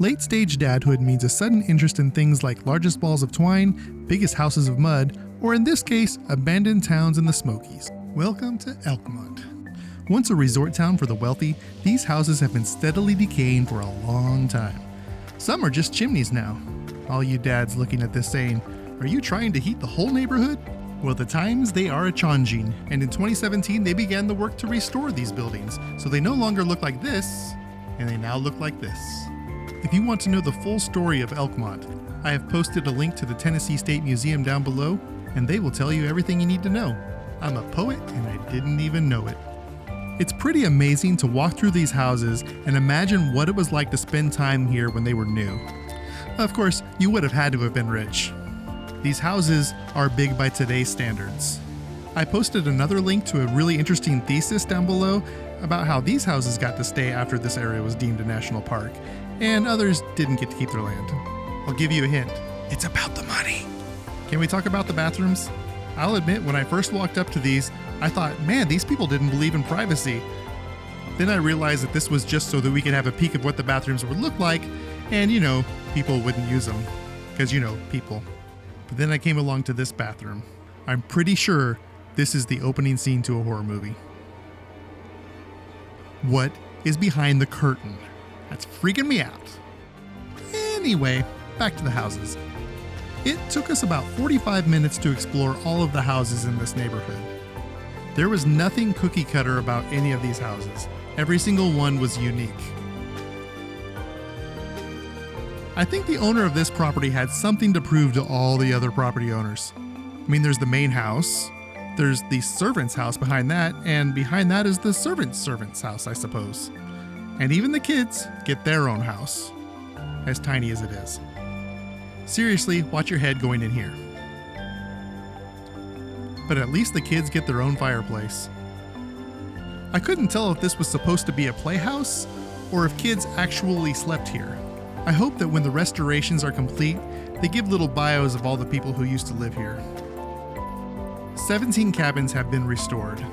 Late-stage dadhood means a sudden interest in things like largest balls of twine, biggest houses of mud, or in this case, abandoned towns in the Smokies. Welcome to Elkmont. Once a resort town for the wealthy, these houses have been steadily decaying for a long time. Some are just chimneys now. All you dads looking at this saying, are you trying to heat the whole neighborhood? Well, the times they are a-changing, and in 2017 they began the work to restore these buildings, so they no longer look like this, and they now look like this. If you want to know the full story of Elkmont, I have posted a link to the Tennessee State Museum down below, and they will tell you everything you need to know. I'm a poet and I didn't even know it. It's pretty amazing to walk through these houses and imagine what it was like to spend time here when they were new. Of course, you would have had to have been rich. These houses are big by today's standards. I posted another link to a really interesting thesis down below about how these houses got to stay after this area was deemed a national park, and others didn't get to keep their land. I'll give you a hint. It's about the money. Can we talk about the bathrooms? I'll admit, when I first walked up to these, I thought, man, these people didn't believe in privacy. Then I realized that this was just so that we could have a peek of what the bathrooms would look like, and people wouldn't use them. Because people. But then I came along to this bathroom. I'm pretty sure this is the opening scene to a horror movie. What is behind the curtain? That's freaking me out. Anyway, back to the houses. It took us about 45 minutes to explore all of the houses in this neighborhood. There was nothing cookie cutter about any of these houses. Every single one was unique. I think the owner of this property had something to prove to all the other property owners. There's the main house, there's the servant's house behind that, and behind that is the servant's house, I suppose. And even the kids get their own house, as tiny as it is. Seriously, watch your head going in here. But at least the kids get their own fireplace. I couldn't tell if this was supposed to be a playhouse or if kids actually slept here. I hope that when the restorations are complete, they give little bios of all the people who used to live here. 17 cabins have been restored.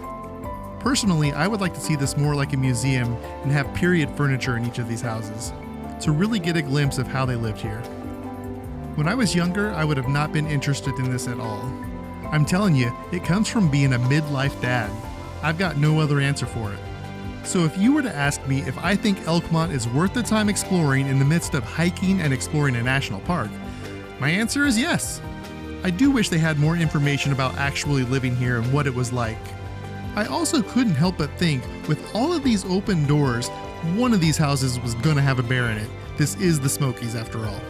Personally, I would like to see this more like a museum and have period furniture in each of these houses, to really get a glimpse of how they lived here. When I was younger, I would have not been interested in this at all. I'm telling you, it comes from being a midlife dad. I've got no other answer for it. So if you were to ask me if I think Elkmont is worth the time exploring in the midst of hiking and exploring a national park, my answer is yes. I do wish they had more information about actually living here and what it was like. I also couldn't help but think, with all of these open doors, one of these houses was gonna have a bear in it. This is the Smokies after all.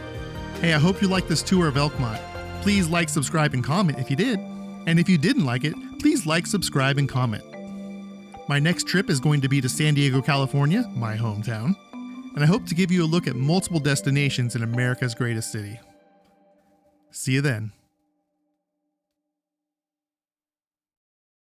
Hey, I hope you liked this tour of Elkmont. Please like, subscribe, and comment if you did. And if you didn't like it, please like, subscribe, and comment. My next trip is going to be to San Diego, California, my hometown, and I hope to give you a look at multiple destinations in America's greatest city. See you then.